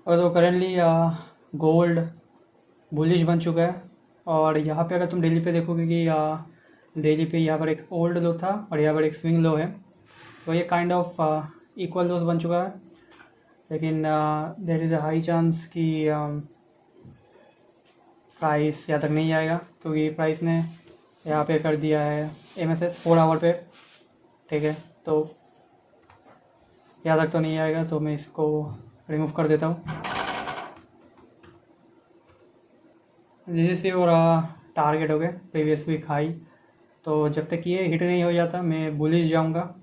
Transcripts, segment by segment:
और तो currently gold bullish बन चुका है। और यहाँ पे अगर तुम डेली पे देखोगे कि डेली पे यहाँ पर एक ओल्ड लो था और यहाँ पर एक स्विंग लो है, तो ये काइंड ऑफ इक्वल लोस बन चुका है। लेकिन there is a high chance कि प्राइस यहाँ तक नहीं आएगा, क्योंकि प्राइस ने यहाँ पे कर दिया है MSS 4 आवर पे। ठीक है, तो यहाँ तक तो नहीं आएगा, तो मैं इसको रिमूव कर देता हूँ। जैसे और टारगेट हो गए प्रीवियस वीक हाई, तो जब तक ये हिट नहीं हो जाता मैं बुलिश जाऊँगा।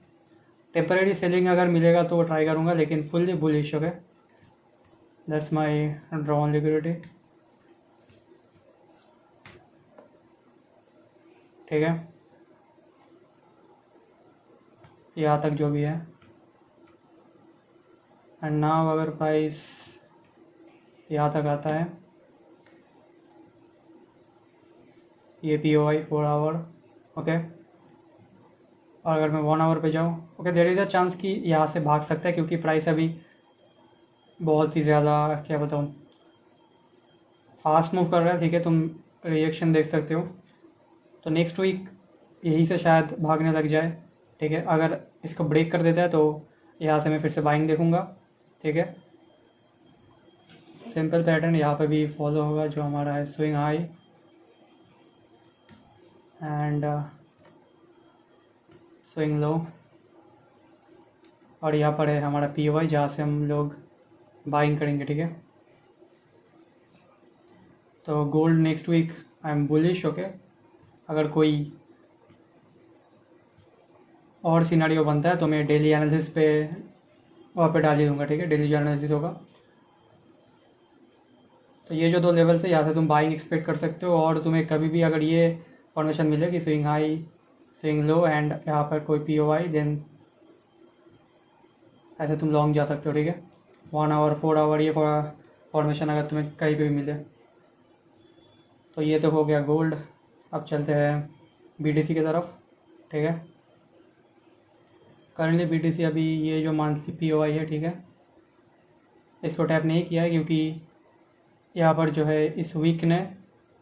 टेम्परेरी सेलिंग अगर मिलेगा तो ट्राई करूँगा, लेकिन फुल्ली बुलिश हो गए। That's my draw on liquidity. ठीक है, यहाँ तक जो भी है। एंड नाउ अगर प्राइस यहाँ तक आता है, ये POI 4 आवर, ओके। और अगर मैं 1 आवर पे जाऊँ, okay, there is a chance कि यहाँ से भाग सकता है, क्योंकि प्राइस अभी बहुत ही ज़्यादा, क्या बताऊँ, फास्ट मूव कर रहा है। ठीक है, तुम रिएक्शन देख सकते हो। तो नेक्स्ट वीक यहीं से शायद भागने लग जाए। ठीक है, अगर इसको ब्रेक कर देता है तो यहाँ से मैं फिर से बाइंग देखूँगा। ठीक है, सिंपल पैटर्न यहाँ पे भी फॉलो होगा, जो हमारा है swing high and swing low. और यहाँ पर है हमारा POI, जहाँ से हम लोग बाइंग करेंगे। ठीक है, तो gold next week I am bullish, okay. अगर कोई और सिनारियो बनता है तो मैं डेली एनालिसिस पे वहाँ पे डाल ही दूँगा। ठीक है, डेली जो एनालिसिस होगा। तो ये जो दो लेवल्स है, यहाँ से तुम बाइंग एक्सपेक्ट कर सकते हो। और तुम्हें कभी भी अगर ये फॉर्मेशन मिले कि swing high, swing low and यहाँ पर कोई POI, देन ऐसे तुम लॉन्ग जा सकते हो। ठीक है, 1 आवर 4 आवर ये फॉर्मेशन अगर तुम्हें कहीं पे भी मिले। तो ये तो हो गया गोल्ड। अब चलते हैं BTC की तरफ। ठीक है, करंटली BTC अभी ये जो मंथली POI है, ठीक है, इसको टैप नहीं किया है, क्योंकि यहाँ पर जो है इस वीक ने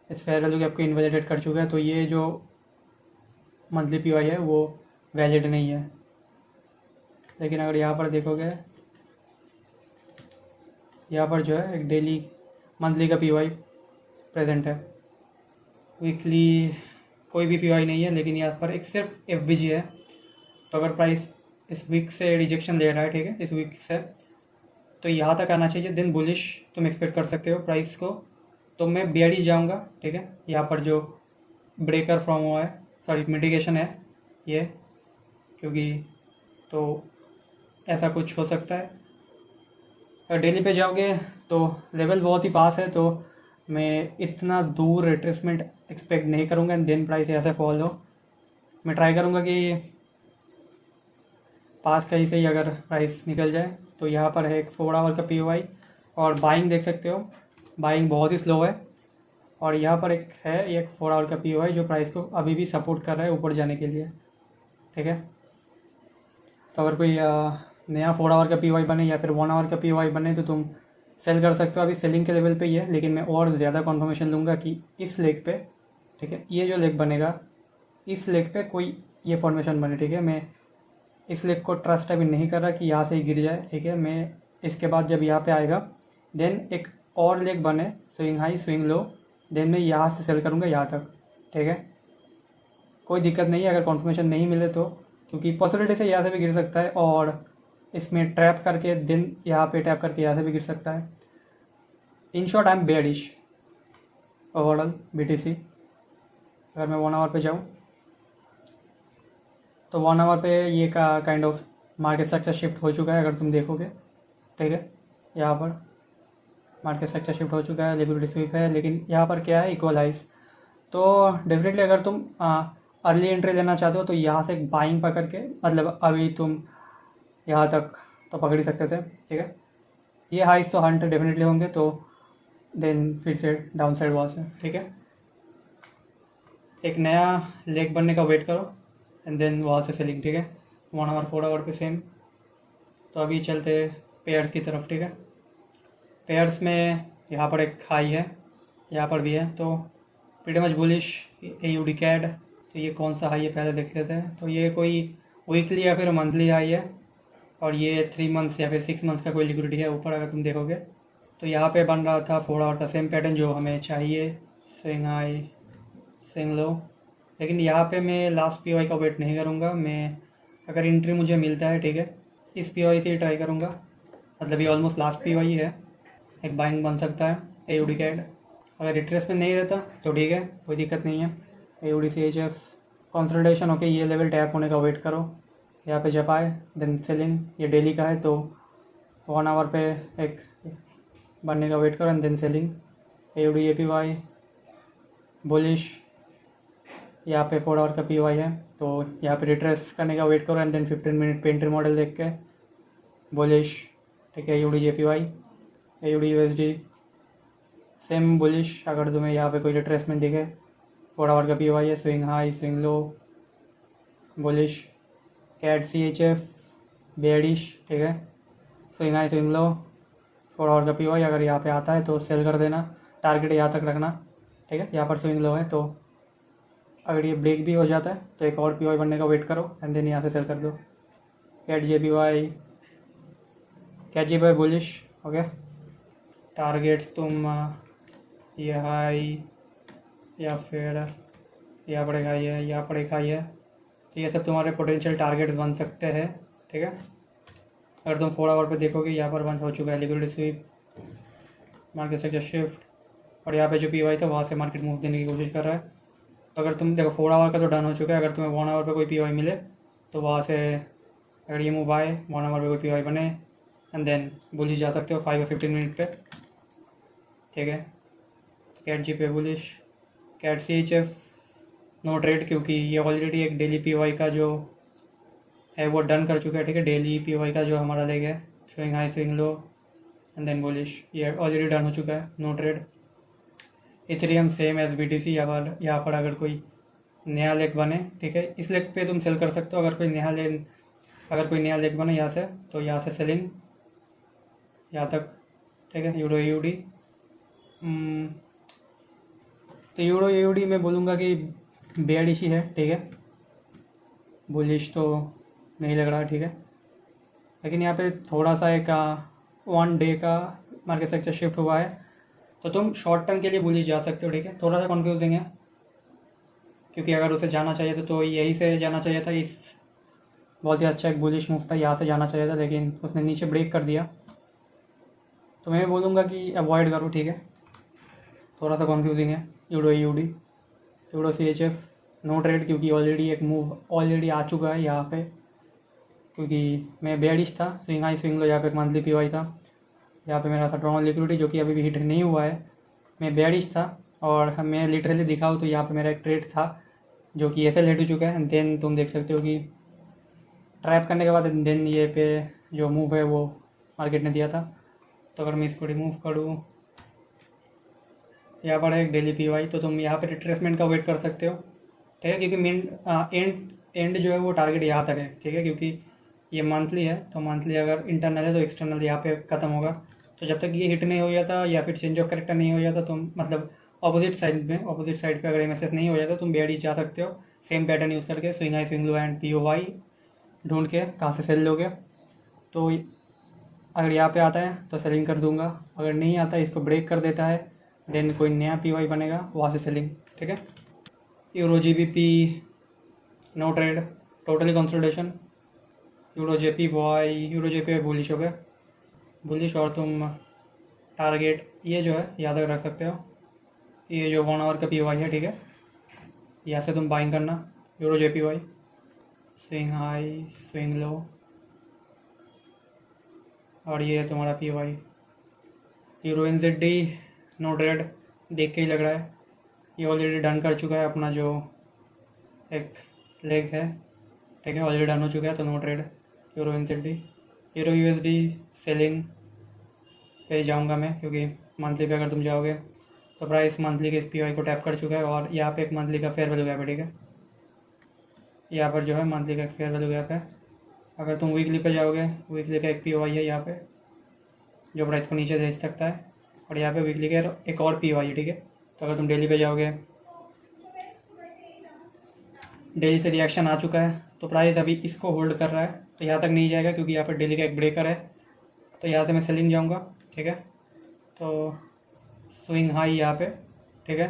इस फेयर वैल्यू गैप को इनवैलिडेट कर चुका है। तो ये जो मंथली POI है वो वैलिड नहीं है। लेकिन अगर यहाँ पर देखोगे, यहाँ पर जो है एक डेली मंथली का POI प्रेजेंट है। वीकली कोई भी POI नहीं है, लेकिन यहाँ पर एक सिर्फ FVG है। तो अगर प्राइस इस वीक से रिजेक्शन ले रहा है, ठीक है, इस वीक से, तो यहाँ तक आना चाहिए, दिन बुलिश तुम एक्सपेक्ट कर सकते हो प्राइस को। तो मैं बेयरिश जाऊँगा। ठीक है, यहाँ पर जो ब्रेकर फॉर्म हुआ है, सॉरी मिटिगेशन है ये, क्योंकि तो ऐसा कुछ हो सकता है। अगर डेली पे जाओगे तो लेवल बहुत ही पास है, तो मैं इतना दूर रिट्रेसमेंट एक्सपेक्ट नहीं करूँगा एंड देन प्राइस ऐसे फॉल हो। मैं ट्राई करूँगा कि पास कहीं से ही अगर प्राइस निकल जाए। तो यहाँ पर है एक 4 आवर का POI और बाइंग देख सकते हो, बाइंग बहुत ही स्लो है। और यहाँ पर एक है एक 4 आवर का POI जो प्राइस को अभी भी सपोर्ट कर रहा है ऊपर जाने के लिए। ठीक है, तो अगर कोई नया 4 आवर का POI बने या फिर 1 आवर का POI बने तो तुम सेल कर सकते हो। अभी सेलिंग के लेवल पे ही है, लेकिन मैं और ज़्यादा कन्फर्मेशन लूँगा कि इस लेग पे, ठीक है, ये जो लेग बनेगा इस लेग पे कोई ये फॉर्मेशन बने। ठीक है, मैं इस लेग को ट्रस्ट अभी नहीं कर रहा कि यहाँ से ही गिर जाए। ठीक है, मैं इसके बाद जब यहाँ पे आएगा देन एक और लेग बने, swing high swing low, then मैं यहाँ से सेल करूँगा यहाँ तक। ठीक है, कोई दिक्कत नहीं है अगर कॉन्फर्मेशन नहीं मिले तो, क्योंकि पॉसिबिलिटी से यहाँ से भी गिर सकता है और इसमें ट्रैप करके दिन यहाँ पे टैप करके यहाँ से भी गिर सकता है। In short I am bearish overall BTC। अगर मैं 1 आवर पे जाऊँ तो 1 आवर पे ये का kind of market structure shift हो चुका है, अगर तुम देखोगे। ठीक है, यहाँ पर मार्केट स्ट्रक्चर शिफ्ट हो चुका है, लिक्विडिटी स्वीप है, लेकिन यहाँ पर क्या है, इक्वलाइज। तो डेफिनेटली अगर तुम अर्ली एंट्री लेना चाहते हो तो यहाँ से बाइंग पकड़ के, मतलब अभी तुम यहाँ तक तो पकड़ ही सकते थे। ठीक है, ये हाइस तो हंट डेफिनेटली होंगे, तो देन फिर से डाउन साइड वॉल से। ठीक है, एक नया लेग बनने का वेट करो एंड देन वहाँ से सेलिंग। ठीक है, 1 आवर 4 आवर पे सेम। तो अभी चलते पेयर्स की तरफ। ठीक है, पेयर्स में यहाँ पर एक हाई है, यहाँ पर भी है, तो pretty much bullish AUD CAD। तो ये कौन सा हाई है पहले देख लेते हैं। तो ये कोई वीकली या फिर मंथली हाई है, और ये 3 मंथ्स या फिर 6 मंथ्स का कोई लिक्विडिटी है ऊपर अगर तुम देखोगे। तो यहाँ पे बन रहा था 4 आवर का सेम पैटर्न जो हमें चाहिए, स्विंग हाई स्विंग लो। लेकिन यहाँ पे मैं लास्ट POI का वेट नहीं करूँगा, मैं अगर एंट्री मुझे मिलता है ठीक है, इस POI से ही ट्राई करूँगा। मतलब ये ऑलमोस्ट लास्ट POI है, एक बाइंग बन सकता है AUD CAD। अगर रिट्रेसमेंट नहीं रहता तो ठीक है, कोई दिक्कत नहीं है। AUD CHF कंसोलिडेशन होके ये लेवल टैप होने का वेट करो, यहाँ पे जब आए देन सेलिंग। ये डेली का है तो 1 आवर पे एक बनने का वेट करो and then selling. AUD APY bullish, यहाँ पे 4 आवर का POI है, तो यहाँ पे रिट्रेस करने का वेट करो एंड देन 15 मिनट पे एंट्री मॉडल देख के बुलिश। ठीक है, AUD JPY AUD USD same bullish. अगर तुम्हें यहाँ पे कोई रिट्रेसमेंट दिखे, 4 आवर का POI है, swing high swing low bullish. CAD CHF bearish, ठीक है, swing high swing low 4 hour का POI। अगर यहाँ पे आता है तो सेल कर देना, टारगेट यहाँ तक रखना। ठीक है, यहाँ पर स्विंग लो है, तो अगर ये ब्रेक भी हो जाता है तो एक और POI बनने का वेट करो एंड देन यहाँ से सेल कर दो। CAD JPY bullish. Okay, targets तुम ये हाई या फिर यहाँ पर एक हाई है, यहाँ पर एक हाई है, तो ये सब तुम्हारे पोटेंशियल टारगेट्स बन सकते हैं। ठीक है, अगर तुम 4 आवर पे देखोगे यहाँ पर बंद हो चुका है liquidity SVEEP, market structure shift, और यहाँ पे जो POI था वहाँ से मार्केट मूव देने की कोशिश कर रहा है। तो अगर तुम देखो 4 आवर का तो डन हो चुका है, अगर तुम्हें 1 आवर पे कोई POI मिले तो वहाँ से अगर ये मूव आए 1 आवर पे कोई POI बने एंड देन बुलिश जा सकते हो 5 या 15 मिनट पे। ठीक है, CAD JPY bullish. CAD CHF no trade, क्योंकि ये ऑलरेडी एक डेली POI का जो है वो डन कर चुका है। ठीक है, डेली POI का जो हमारा लेग है, swing high swing low and then bullish, ये ऑलरेडी डन हो चुका है, no trade. Ethereum same as BTC। यहाँ पर अगर कोई नया लेग बने, ठीक है, इस लेग पे तुम सेल कर सकते हो। अगर कोई नया लेग बने यहाँ से, तो यहाँ से सेलिंग यहाँ तक। ठीक है, यूरो AUD। तो यूरो AUD मैं बोलूँगा कि बेयरिश ही है। ठीक है, बुलिश तो नहीं लग रहा। ठीक है, लेकिन यहाँ पे थोड़ा सा एक 1 डे का मार्केट स्ट्रक्चर शिफ्ट हुआ है, तो तुम शॉर्ट टर्म के लिए बुलिश जा सकते हो। ठीक है, थोड़ा सा कन्फ्यूजिंग है, क्योंकि अगर उसे जाना चाहिए था तो यहीं से जाना चाहिए था। इस बहुत ही अच्छा एक बुलिश मूव था, यहाँ से जाना चाहिए था, लेकिन उसने नीचे ब्रेक कर दिया। तो मैं बोलूँगा कि अवॉइड करो। ठीक है, थोड़ा सा कन्फ्यूजिंग है। Euro AUD euro CHF no trade, क्योंकि ऑलरेडी एक मूव ऑलरेडी आ चुका है यहाँ पे, क्योंकि मैं बेयरिश था। स्विंग हाई स्विंग लो, यहाँ पे एक मंथली POI था, यहाँ पे मेरा था ड्रॉन लिक्विडिटी जो कि अभी भी हिट नहीं हुआ है। मैं बेयरिश था, और मैं लिटरली दिखाऊँ तो यहाँ पे मेरा एक ट्रेड था जो कि ऐसे लेट हो चुका है। देन तुम देख सकते हो कि ट्रैप करने के बाद देन ये पे जो मूव है वो मार्केट ने दिया था। तो अगर मैं इसको रिमूव करूँ, यहाँ पर है एक डेली POI, तो तुम यहाँ पे रिट्रेसमेंट का वेट कर सकते हो। ठीक है, क्योंकि एंड जो है वो टारगेट यहाँ तक है। ठीक है, क्योंकि ये मंथली है, तो मंथली अगर इंटरनल है तो एक्सटर्नल यहाँ पे ख़त्म होगा। तो जब तक ये हिट नहीं हो जाता या फिर चेंज ऑफ करेक्टर नहीं हो जाता, तुम मतलब अपोजिट साइड पे अगर MSS नहीं हो जाता, तुम बेयरिश जा सकते हो सेम पैटर्न यूज़ करके, swing high swing low and POI ढूंढ के कहाँ से सेल लोगे। तो अगर यहाँ पे आता है तो सेलिंग कर दूंगा, अगर नहीं आता इसको ब्रेक कर देता है, देन कोई नया POI बनेगा वहाँ से सेलिंग। ठीक है, euro GBP no trade, totally consolidation. Euro JPY bullish हो गया, बुलिश। और तुम टारगेट ये जो है याद रख सकते हो, ये जो 1 आवर का POI है। ठीक है, यहाँ से तुम बाइंग करना euro JPY, swing high swing low, और ये है तुम्हारा POI। Euro NZD no trade, देख के ही लग रहा है ये ऑलरेडी डन कर चुका है अपना जो एक लेग है। ठीक है, ऑलरेडी डन हो चुका है, तो no trade euro NZD। Euro USD selling पे जाऊंगा मैं, क्योंकि मंथली पे अगर तुम जाओगे तो प्राइस मंथली के इस POI को टैप कर चुका है, और यहाँ पे एक मंथली का फेयर वैल्यू गैप है। ठीक है, यहाँ पर जो है मंथली का फेयर वैल्यू गैप है। अगर तुम वीकली पे जाओगे, वीकली का एक POI है यहाँ पे, जो प्राइस को नीचे भेज सकता है। और यहाँ पे वीकली के एक और पी है, ठीक है। तो अगर तुम डेली पे जाओगे, डेली से रिएक्शन आ चुका है तो प्राइस अभी इसको होल्ड कर रहा है, तो यहाँ तक नहीं जाएगा क्योंकि यहाँ पर डेली का एक ब्रेकर है। तो यहाँ से मैं सेलिंग जाऊँगा, ठीक है। तो स्विंग हाई यहाँ पे, ठीक है,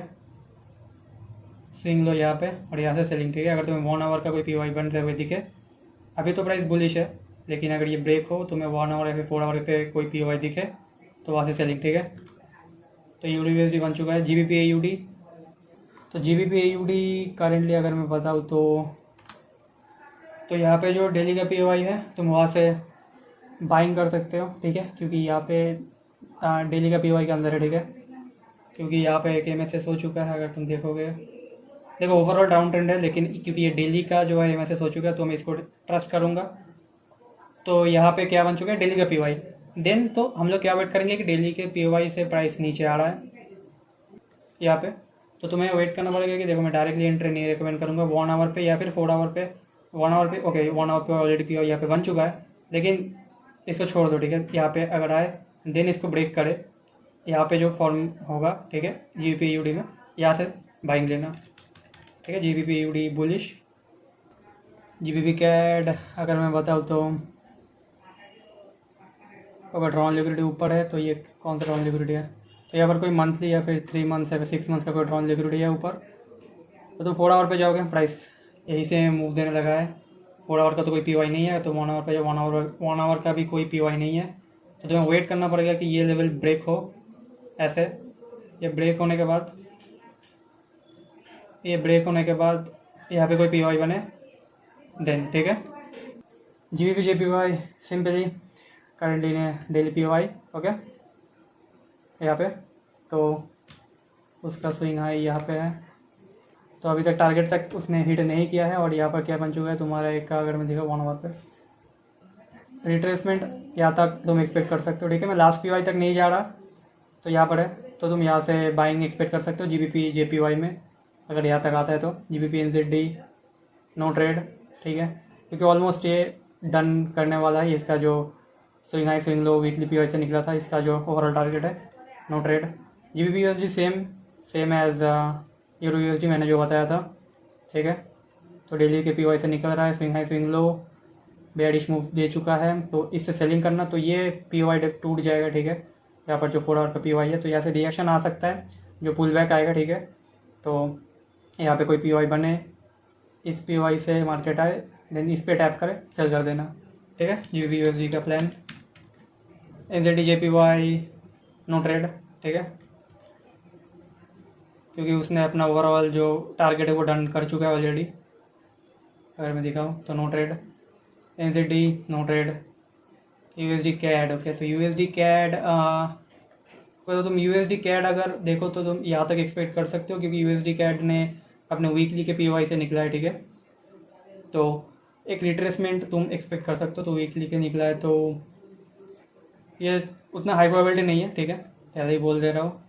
स्विंग लो यहाँ पे और यहाँ से सेलिंग, ठीक है। अगर तुम्हें 1 आवर का कोई पी बनते हुए दिखे, अभी तो प्राइस बुलिश है, लेकिन अगर ये ब्रेक हो तो मैं 1 आवर या फिर 4 आवर पे कोई पी दिखे तो वहाँ से सेलिंग, ठीक है। तो यूडी बन चुका है। GBP AUD, तो GBP AUD करेंटली अगर मैं बताऊँ तो यहाँ पे जो डेली का POI है तुम वहाँ से बाइंग कर सकते हो, ठीक है, क्योंकि यहाँ पे डेली का POI के अंदर है, ठीक है। क्योंकि यहाँ पे एक MSS हो चुका है, अगर तुम देखोगे, देखो ओवरऑल डाउन ट्रेंड है, लेकिन क्योंकि ये डेली का जो है MSS हो चुका है तो मैं इसको ट्रस्ट करूँगा। तो यहाँ पे क्या बन चुका है, डेली का POI। देन तो हम लोग क्या वेट करेंगे कि डेली के POI से प्राइस नीचे आ रहा है यहाँ पे, तो तुम्हें वेट करना पड़ेगा कि देखो मैं डायरेक्टली एंट्री नहीं रिकमेंड करूँगा 1 आवर पे या फिर 4 आवर पे। 1 आवर पे ओके, 1 आवर पे ऑलरेडी POI यहाँ पे बन चुका है, लेकिन इसको छोड़ दो, ठीक है। यहाँ पे अगर आए देन इसको ब्रेक करे, यहाँ पे जो फॉर्म होगा, ठीक है, GBP AUD में, यहाँ से बाइंग लेना, ठीक है। GBP AUD bullish. GBP CAD अगर मैं बताऊँ तो अगर ड्रॉन लिक्विडिटी ऊपर है तो ये कौन सा ड्रॉन लिक्विडिटी है, तो यहाँ पर कोई मंथली या फिर 3 मंथ्स या फिर 6 मंथ्स का कोई ड्रॉन लिक्विडिटी है ऊपर, तो तुम 4 आवर पे जाओगे, प्राइस यहीं से मूव देने लगा है। 4 आवर का तो कोई POI नहीं है, तो 1 आवर पे या 1 आवर का भी कोई POI नहीं है, तो तुम्हें वेट करना पड़ेगा कि ये लेवल ब्रेक हो, ऐसे। ये ब्रेक होने के बाद यहाँ पे कोई POI बने देन, ठीक है। GBP JPY सिंपली करेंटली ने डेली POI, ओके, यहाँ पे, तो उसका स्विंग हाई यहाँ पे है, तो अभी तक टारगेट तक उसने हिट नहीं किया है। और यहाँ पर क्या बन चुका है तुम्हारा एक का, अगर मैं देखा 1 आवर पे रिट्रेसमेंट यहाँ तक तुम एक्सपेक्ट कर सकते हो, ठीक है। मैं लास्ट POI तक नहीं जा रहा, तो यहाँ पर है, तो तुम यहाँ से बाइंग एक्सपेक्ट कर सकते हो GBP JPY में, अगर यहाँ तक आता है तो। GBP NZD नो ट्रेड, ठीक है, क्योंकि ऑलमोस्ट ये डन करने वाला है। इसका जो swing high swing low weekly POI से निकला था, इसका जो ओवरऑल टारगेट है, no trade. GBP USD same as euro USD मैंने जो बताया था, ठीक है। तो डेली के POI से निकल रहा है, swing high swing low, bearish move दे चुका है, तो इससे सेलिंग करना, तो ये POI टूट जाएगा, ठीक है। यहाँ पर जो 4 आवर का POI है, तो यहाँ से रिएक्शन आ सकता है, जो पुल बैक आएगा, ठीक है। तो यहाँ पे कोई POI बने, इस POI से मार्केट आए, देन इस पे टैप करे, सेल कर देना, ठीक है। GBP USD का plan. NZD JPY no trade, ठीक है, क्योंकि उसने अपना ओवरऑल जो टारगेट है वो डन कर चुका है ऑलरेडी। अगर मैं दिखाऊँ तो no trade. NZD no trade. USD CAD, okay, तो USD CAD तो तुम USD CAD अगर देखो तो तुम यहाँ तक एक्सपेक्ट कर सकते हो, क्योंकि USD CAD ने अपने वीकली के POI से निकला है, ठीक है। तो एक रिट्रेसमेंट तुम एक्सपेक्ट कर सकते हो, तो वीकली के निकला है, तो ये उतना हाई प्रोबेबिलिटी नहीं है, ठीक है, पहले ही बोल दे रहा हूँ।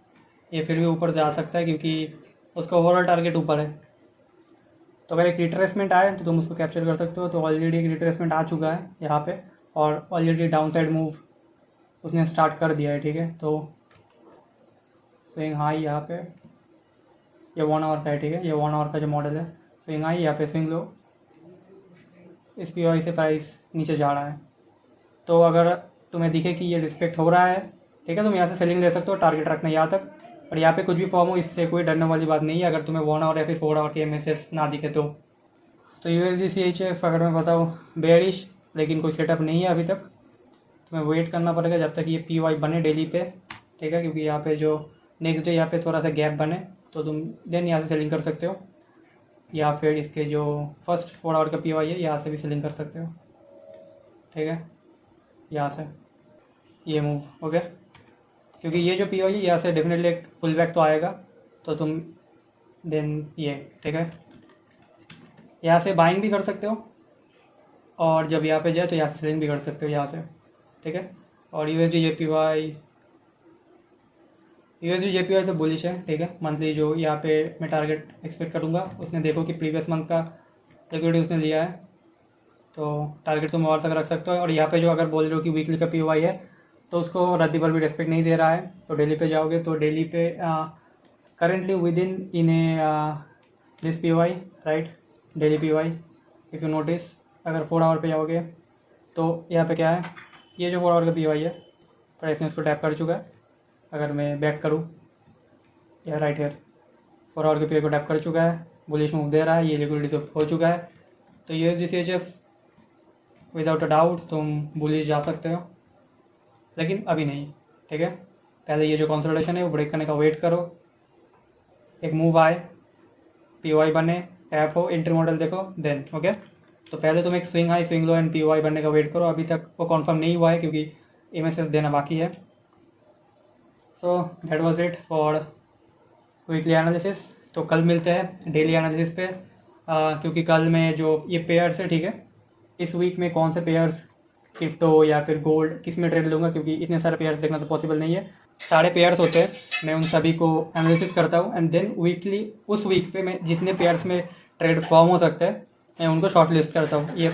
ये फिर भी ऊपर जा सकता है क्योंकि उसका ओवरऑल टारगेट ऊपर है। तो अगर एक रिट्रेसमेंट आए तो तुम उसको कैप्चर कर सकते हो। तो ऑलरेडी एक रिट्रेसमेंट आ चुका है यहाँ पे, और ऑलरेडी डाउन साइड मूव उसने स्टार्ट कर दिया है, ठीक है। तो स्विंग हाई यहाँ पे, ये 1 आवर का है, ठीक है, ये 1 आवर का जो मॉडल है। स्विंग हाई यहाँ पे, स्विंग लो, इस POI से प्राइस नीचे जा रहा है। तो अगर तुम्हें दिखे कि ये रिस्पेक्ट हो रहा है, ठीक है, तुम यहाँ से सेलिंग ले सकते हो, टारगेट रखना यहाँ तक। और यहाँ पे कुछ भी फॉर्म हो, इससे कोई डरने वाली बात नहीं है, अगर तुम्हें 1 आवर या फिर 4 आवर के MSS ना दिखे तो। USD CHF अगर मैं बताऊँ बेयरिश, लेकिन कोई सेटअप नहीं है अभी तक, तुम्हें वेट करना पड़ेगा जब तक ये POI बने डेली पे, ठीक है, क्योंकि यहाँ पे जो नेक्स्ट डे यहाँ पे थोड़ा सा गैप बने तो तुम देन यहाँ से सेलिंग कर सकते हो, या फिर इसके जो फर्स्ट 4 आवर का POI है यहाँ से भी सेलिंग कर सकते हो, ठीक है, यहाँ से ये मूव हो गया। क्योंकि ये जो POI है यहाँ से डेफिनेटली एक पुल बैक तो आएगा, तो तुम देन ये, ठीक है, यहाँ से बाइंग भी कर सकते हो, और जब यहाँ पे जाए तो यहाँ से सेलिंग भी कर सकते हो यहाँ से, ठीक है। और USD JPY तो बुलिश है, ठीक है। मंथली जो यहाँ पे मैं टारगेट एक्सपेक्ट करूँगा, उसने देखो कि प्रीवियस मंथ का लिक्विडिटी उसने लिया है, तो टारगेट तुम और तक रख सकते हो। और यहाँ पे जो अगर बोल रहे हो कि वीकली का POI है, तो उसको रद्दी पर भी रेस्पेक्ट नहीं दे रहा है। तो डेली पे जाओगे तो डेली पे currently within a this P Y, right, daily P Y. If you notice, अगर 4 आवर पे जाओगे तो यहाँ पे क्या है, ये जो 4 आवर का पी वाई है, प्राइस ने उसको टैप कर चुका है। अगर मैं बैक करूँ या राइट हेयर, 4 आवर के पी वाई को टैप कर चुका है, बुलिश मूव दे रहा है, ये लिक्विडिटी तो हो चुका है। तो ये जिस H F without a doubt तुम बुलिश जा सकते हो, लेकिन अभी नहीं, ठीक है। पहले ये जो कंसोलिडेशन है वो ब्रेक करने का वेट करो, एक मूव आए, पी वाई बने, टैप हो, एंट्री मॉडल देखो, देन ओके। तो पहले तुम एक swing high, swing low and P Y बनने का वेट करो। अभी तक वो कन्फर्म नहीं हुआ है क्योंकि एमएसएस देना बाकी है। So that was it for weekly analysis. तो कल मिलते हैं डेली एनालिसिस पे, क्योंकि कल में जो ये पेयर्स है, ठीक है, इस वीक में कौन से पेयर्स क्रिप्टो या फिर गोल्ड किस में ट्रेड लूँगा, क्योंकि इतने सारे पेयर्स देखना तो पॉसिबल नहीं है। सारे पेयर्स होते हैं, मैं उन सभी को एनालिसिस करता हूँ एंड देन वीकली उस वीक पे मैं जितने पेयर्स में ट्रेड फॉर्म हो सकते हैं मैं उनको शॉर्ट लिस्ट करता हूँ। ये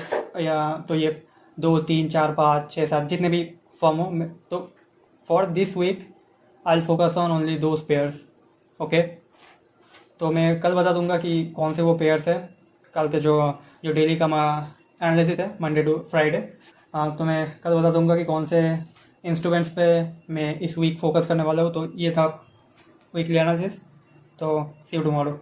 तो ये 2 3 4 5 6 7 जितने भी फॉर्म हो, तो for this week I focus on only those pairs, okay. तो मैं कल बता दूंगा कि कौन से वो पेयर्स है कल के जो जो डेली का एनालिसिस है मंडे टू फ्राइडे। तो मैं कल बता दूंगा कि कौन से इंस्ट्रूमेंट्स पे मैं इस वीक फोकस करने वाला हूँ। तो ये था वीकली एनालिसिस। तो सी यू टुमारो।